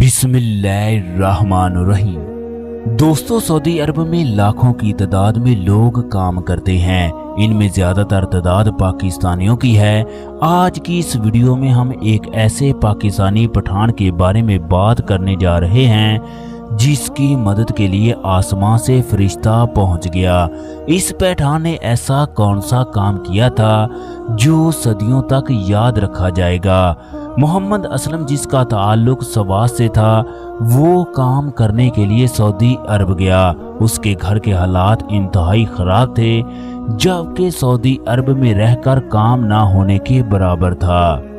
बिस्मिल्लाहिर्रहमानिर्रहीम। दोस्तों, सऊदी अरब में लाखों की तादाद में लोग काम करते हैं। इनमें ज्यादातर तादाद पाकिस्तानियों की है। आज की इस वीडियो में हम एक ऐसे पाकिस्तानी पठान के बारे में बात करने जा रहे हैं जिसकी मदद के लिए आसमां से फरिश्ता पहुंच गया। इस पठान ने ऐसा कौन सा काम किया था जो सदियों तक याद रखा जाएगा। मोहम्मद असलम, जिसका ताल्लुक सवात से था, वो काम करने के लिए सऊदी अरब गया। उसके घर के हालात इंतहाई खराब थे, जबकि सऊदी अरब में रहकर काम ना होने के बराबर था।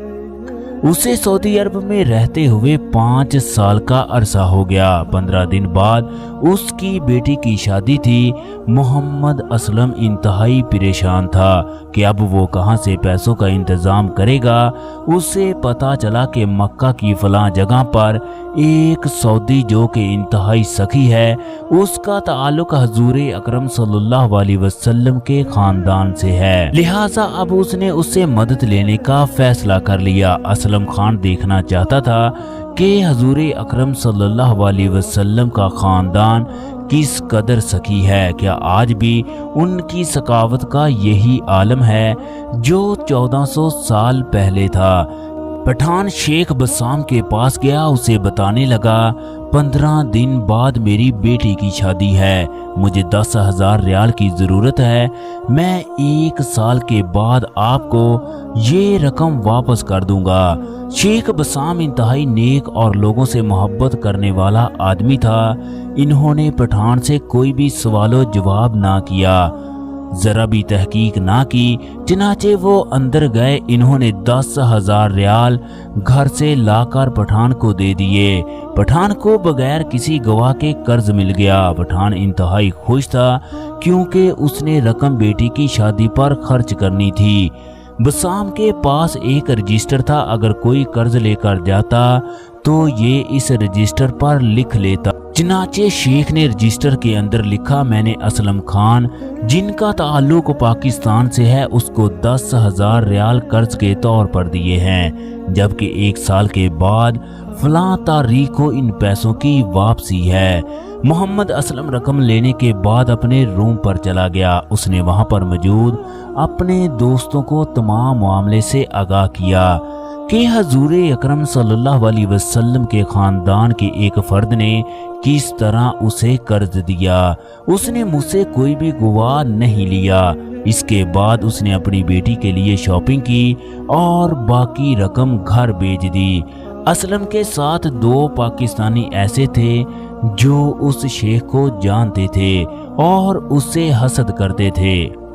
उसे सऊदी अरब में रहते हुए 5 साल का अरसा हो गया। 15 दिन बाद उसकी बेटी की शादी थी। मोहम्मद असलम इंतहाई परेशान था कि अब वो कहां से पैसों का इंतजाम करेगा। उसे पता चला कि मक्का की फलां जगह पर एक सऊदी जो कि इंतहाई सखी है, उसका ताल्लुक हजूर अकरम सल्लल्लाहु अलैहि वसल्लम के खानदान से है। लिहाजा अब उसने उससे मदद लेने का फैसला कर लिया। असलम खान देखना चाहता था कि हजूर अकरम सल्लल्लाहु अलैहि वसल्लम का खानदान किस कदर सखी है। क्या आज भी उनकी सकावत का यही आलम है जो 1400 साल पहले था। पठान शेख बसाम के पास गया। उसे बताने लगा, 15 दिन बाद मेरी बेटी की शादी है। मुझे 10,000 रियाल की ज़रूरत है। मैं 1 साल के बाद आपको ये रकम वापस कर दूंगा। शेख बसाम इंतहाई नेक और लोगों से मोहब्बत करने वाला आदमी था। इन्होंने पठान से कोई भी सवालो जवाब ना किया, जरा भी तहकीक ना की। चनाचे वो अंदर गए। इन्होंने 10,000 रियाल घर से लाकर पठान को दे दिए। पठान को बगैर किसी गवाह के कर्ज मिल गया। पठान इंतहाई खुश था क्योंकि उसने रकम बेटी की शादी पर खर्च करनी थी। बसाम के पास एक रजिस्टर था। अगर कोई कर्ज लेकर जाता तो ये इस रजिस्टर पर लिख लेता। चनाचे शेख ने रजिस्टर के अंदर लिखा, मैंने असलम खान, जिनका ताल्लुक पाकिस्तान से है, उसको 10,000 रियाल कर्ज के तौर पर दिए हैं, जबकि 1 साल के बाद फलां तारीख को इन पैसों की वापसी है। मोहम्मद असलम रकम लेने के बाद अपने रूम पर चला गया। उसने वहां पर मौजूद अपने दोस्तों को तमाम मामले से आगाह किया कि हजूर अकरम सल्लल्लाहु अलैहि वसल्लम के खानदान के एक फर्द ने किस तरह उसे कर्ज दिया। उसने मुझसे कोई भी गवाह नहीं लिया। इसके बाद उसने अपनी बेटी के लिए शॉपिंग की और बाकी रकम घर भेज दी। असलम के साथ 2 पाकिस्तानी ऐसे थे जो उस शेख को जानते थे और उससे हसद करते थे।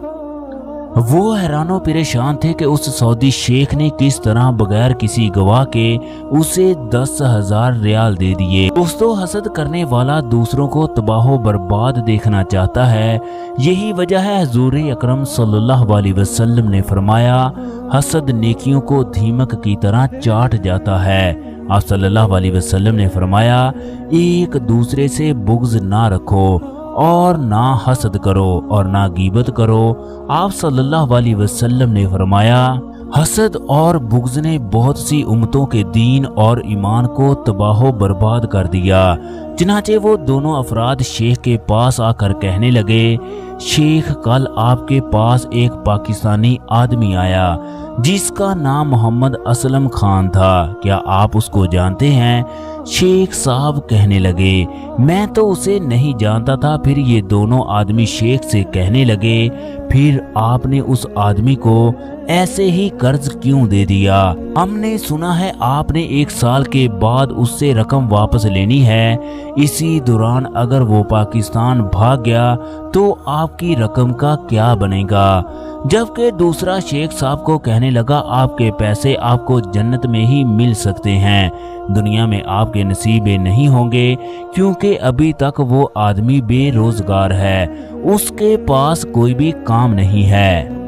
वो हैरानो परेशान थे कि उस सऊदी शेख ने किस तरह बगैर किसी गवाह के उसे 10,000 रियाल दे दिए। दोस्तों, हसद करने वाला दूसरों को तबाह बर्बाद देखना चाहता है। यही वजह है हजूर अकरम सल्लल्लाहु अलैहि वसल्लम ने फरमाया, हसद नेकियों को दीमक की तरह चाट जाता है। आप सल्लल्लाहु अलैहि वसल्लम ने फरमाया, एक दूसरे से बुग़्ज़ ना रखो और ना हसद करो और ना गीबत करो। आप सल्लल्लाहु अलैहि वसल्लम ने फरमाया, हसद और बुग़्ज़ ने बहुत सी उम्मतों के दीन और ईमान को तबाह बर्बाद कर दिया। चनाचे वो दोनों अफराद शेख के पास आकर कहने लगे, शेख, कल आपके पास एक पाकिस्तानी आदमी आया जिसका नाम मोहम्मद असलम खान था। क्या आप उसको जानते हैं? शेख साहब कहने लगे, मैं तो उसे नहीं जानता था। फिर ये दोनों आदमी शेख से कहने लगे, फिर आपने उस आदमी को ऐसे ही कर्ज क्यों दे दिया? हमने सुना है आपने 1 साल के बाद उससे रकम वापस लेनी है। इसी दौरान अगर वो पाकिस्तान भाग गया तो आपकी रकम का क्या बनेगा? जबकि दूसरा शेख साहब को कहने लगा, आपके पैसे आपको जन्नत में ही मिल सकते हैं, दुनिया में आपके नसीबे नहीं होंगे, क्योंकि अभी तक वो आदमी बेरोजगार है, उसके पास कोई भी काम नहीं है।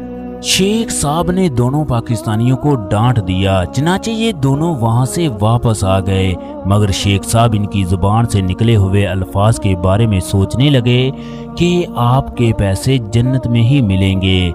शेख साहब ने दोनों पाकिस्तानियों को डांट दिया। चनाचे ये दोनों वहां से वापस आ गए, मगर शेख साहब इनकी जुबान से निकले हुए अल्फाज के बारे में सोचने लगे कि आपके पैसे जन्नत में ही मिलेंगे।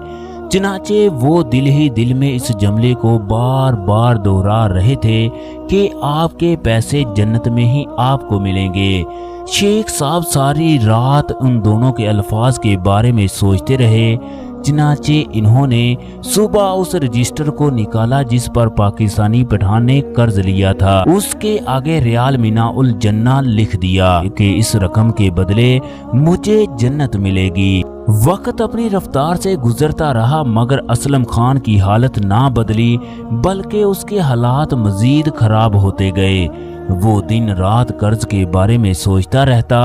चनाचे वो दिल ही दिल में इस जुमले को बार बार दोहरा रहे थे कि आपके पैसे जन्नत में ही आपको मिलेंगे। शेख साहब सारी रात उन दोनों के अल्फाज के बारे में सोचते रहे। चनाचे इन्होंने सुबह उस रजिस्टर को निकाला जिस पर पाकिस्तानी पठान ने कर्ज लिया था। उसके आगे रियाल मिना उल जन्ना लिख दिया कि इस रकम के बदले मुझे जन्नत मिलेगी। वक्त अपनी रफ्तार से गुजरता रहा मगर असलम खान की हालत ना बदली बल्कि उसके हालात मजीद खराब होते गए। वो दिन रात कर्ज के बारे में सोचता रहता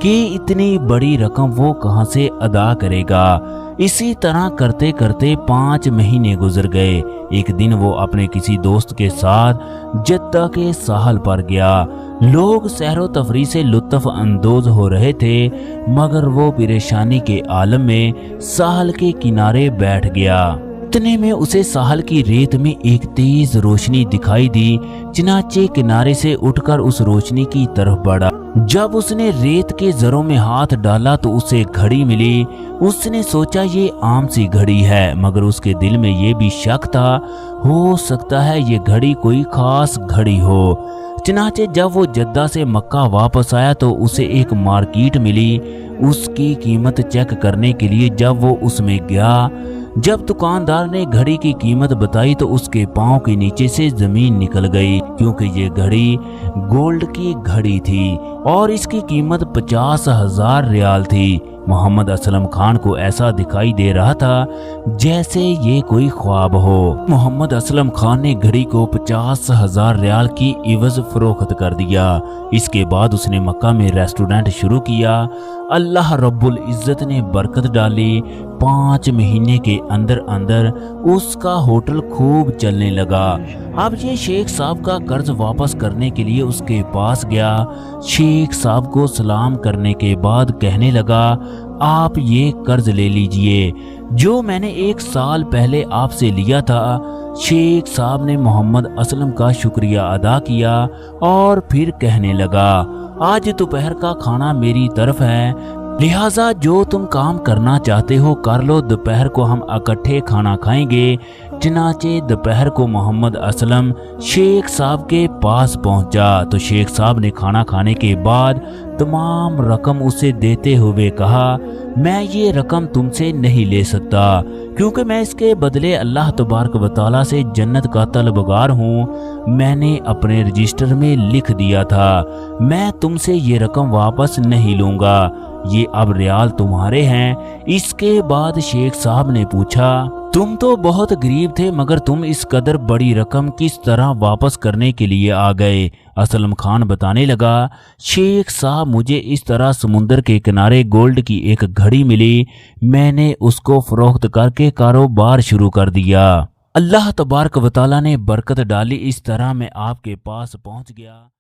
कि इतनी बड़ी रकम वो कहां से अदा करेगा। इसी तरह करते करते 5 महीने गुजर गए। एक दिन वो अपने किसी दोस्त के साथ जद्दा के साहल पर गया। लोग सहरो तफरी से लुत्फ अंदोज हो रहे थे मगर वो परेशानी के आलम में साहल के किनारे बैठ गया। इतने में उसे साहल की रेत में एक तेज रोशनी दिखाई दी। चनाचे किनारे से उठकर उस रोशनी की तरफ बढ़ा। जब उसने रेत के जरों में हाथ डाला तो उसे घड़ी मिली। उसने सोचा ये आम सी घड़ी है मगर उसके दिल में ये भी शक था हो सकता है ये घड़ी कोई खास घड़ी हो। चनाचे जब वो जद्दा से मक्का वापस आया तो उसे एक मार्केट मिली। उसकी कीमत चेक करने के लिए जब वो उसमें गया, जब दुकानदार ने घड़ी की कीमत बताई तो उसके पांव के नीचे से जमीन निकल गई क्योंकि ये घड़ी गोल्ड की घड़ी थी और इसकी कीमत 50,000 रियाल थी। मोहम्मद असलम खान को ऐसा दिखाई दे रहा था जैसे ये कोई ख्वाब हो। मोहम्मद असलम खान ने घड़ी को 50,000 रियाल की इवज फरोख्त कर दिया। इसके बाद उसने मक्का में रेस्टोरेंट शुरू किया। अल्लाह रब्बुल इज्जत ने बरकत डाली। 5 महीने के अंदर अंदर उसका होटल खूब चलने लगा। अब ये शेख साहब का कर्ज वापस करने के लिए उसके पास गया। शेख साहब को सलाम करने के बाद कहने लगा, आप ये कर्ज ले लीजिए जो मैंने 1 साल पहले आपसे लिया था। शेख साहब ने मोहम्मद असलम का शुक्रिया अदा किया और फिर कहने लगा, आज दोपहर का खाना मेरी तरफ है, लिहाजा जो तुम काम करना चाहते हो कर लो, दोपहर को हम इकट्ठे खाना खाएंगे। चनाचे दोपहर को मोहम्मद असलम शेख साहब के पास पहुंचा तो शेख साहब ने खाना खाने के बाद तमाम रकम उसे देते हुए कहा, मैं ये रकम तुमसे नहीं ले सकता क्योंकि मैं इसके बदले अल्लाह तबारक व तआला से जन्नत का तलबगार हूँ। मैंने अपने रजिस्टर में लिख दिया था, मैं तुमसे ये रकम वापस नहीं लूंगा, ये अब रियाल तुम्हारे हैं। इसके बाद शेख साहब ने पूछा, तुम तो बहुत गरीब थे मगर तुम इस कदर बड़ी रकम किस तरह वापस करने के लिए आ गए? असलम खान बताने लगा, शेख साहब मुझे इस तरह समुंदर के किनारे गोल्ड की एक घड़ी मिली, मैंने उसको फरोख्त करके कारोबार शुरू कर दिया। अल्लाह तबारक व तआला ने बरकत डाली, इस तरह मैं आपके पास पहुंच गया।